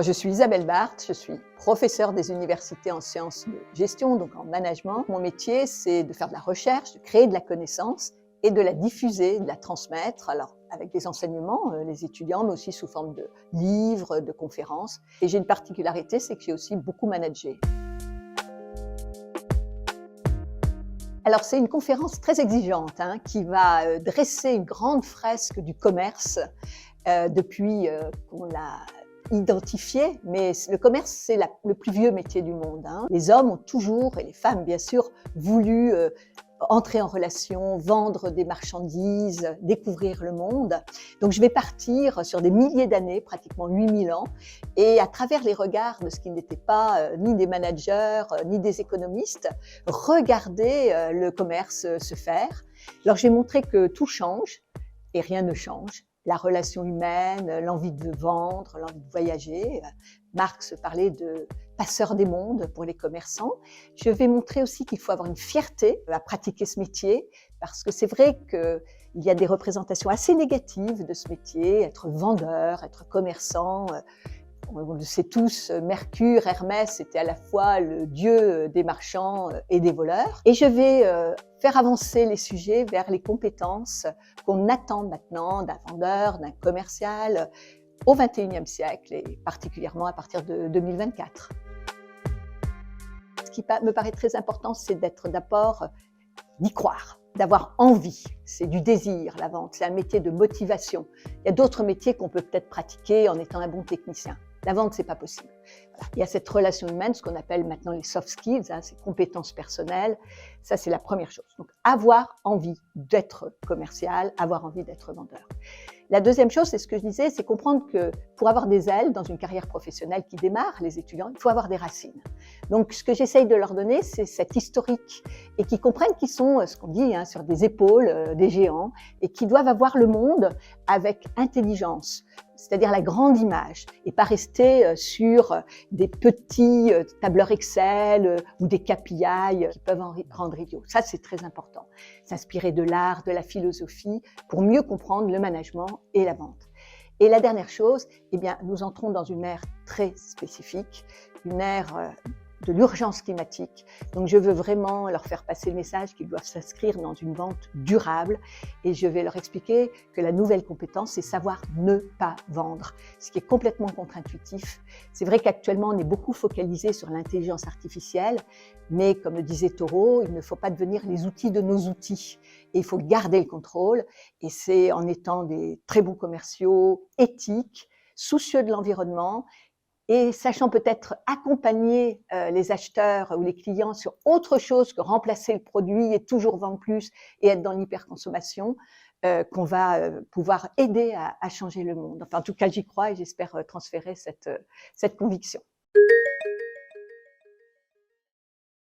Je suis Isabelle Barthes, je suis professeure des universités en sciences de gestion, donc en management. Mon métier, c'est de faire de la recherche, de créer de la connaissance et de la diffuser, de la transmettre, alors avec des enseignements, les étudiants, mais aussi sous forme de livres, de conférences. Et j'ai une particularité, c'est que j'ai aussi beaucoup managé. Alors c'est une conférence très exigeante qui va dresser une grande fresque du commerce depuis qu'on l'a identifié, mais le commerce, c'est le plus vieux métier du monde. Les hommes ont toujours, et les femmes bien sûr, voulu entrer en relation, vendre des marchandises, découvrir le monde. Donc je vais partir sur des milliers d'années, pratiquement 8000 ans, et à travers les regards de ce qui n'étaient pas ni des managers, ni des économistes, regarder le commerce se faire. Alors j'ai montré que tout change et rien ne change. La relation humaine, l'envie de vendre, l'envie de voyager. Marx parlait de passeur des mondes pour les commerçants. Je vais montrer aussi qu'il faut avoir une fierté à pratiquer ce métier, parce que c'est vrai qu'il y a des représentations assez négatives de ce métier, être vendeur, être commerçant. On le sait tous, Mercure, Hermès, était à la fois le dieu des marchands et des voleurs. Et je vais faire avancer les sujets vers les compétences qu'on attend maintenant d'un vendeur, d'un commercial au XXIe siècle et particulièrement à partir de 2024. Ce qui me paraît très important, c'est d'abord d'y croire, d'avoir envie. C'est du désir, la vente. C'est un métier de motivation. Il y a d'autres métiers qu'on peut peut-être pratiquer en étant un bon technicien. La vente, c'est pas possible. Voilà. Il y a cette relation humaine, ce qu'on appelle maintenant les soft skills, ces compétences personnelles. Ça, c'est la première chose. Donc, avoir envie d'être commercial, avoir envie d'être vendeur. La deuxième chose, c'est ce que je disais, c'est comprendre que pour avoir des ailes dans une carrière professionnelle qui démarre, les étudiants, il faut avoir des racines. Donc, ce que j'essaye de leur donner, c'est cet historique et qu'ils comprennent qu'ils sont, ce qu'on dit, sur des épaules des géants et qu'ils doivent avoir le monde avec intelligence, c'est-à-dire la grande image et pas rester sur des petits tableurs Excel ou des KPI qui peuvent en rendre idiots. Ça, c'est très important. S'inspirer de l'art, de la philosophie pour mieux comprendre le management et la vente. Et la dernière chose, nous entrons dans une ère très spécifique, une ère de l'urgence climatique. Donc je veux vraiment leur faire passer le message qu'ils doivent s'inscrire dans une vente durable et je vais leur expliquer que la nouvelle compétence, c'est savoir ne pas vendre, ce qui est complètement contre-intuitif. C'est vrai qu'actuellement, on est beaucoup focalisé sur l'intelligence artificielle, mais comme le disait Thoreau, il ne faut pas devenir les outils de nos outils et il faut garder le contrôle et c'est en étant des très bons commerciaux, éthiques, soucieux de l'environnement et sachant peut-être accompagner les acheteurs ou les clients sur autre chose que remplacer le produit et toujours vendre plus et être dans l'hyperconsommation, qu'on va pouvoir aider à changer le monde. Enfin, en tout cas, j'y crois et j'espère transférer cette conviction.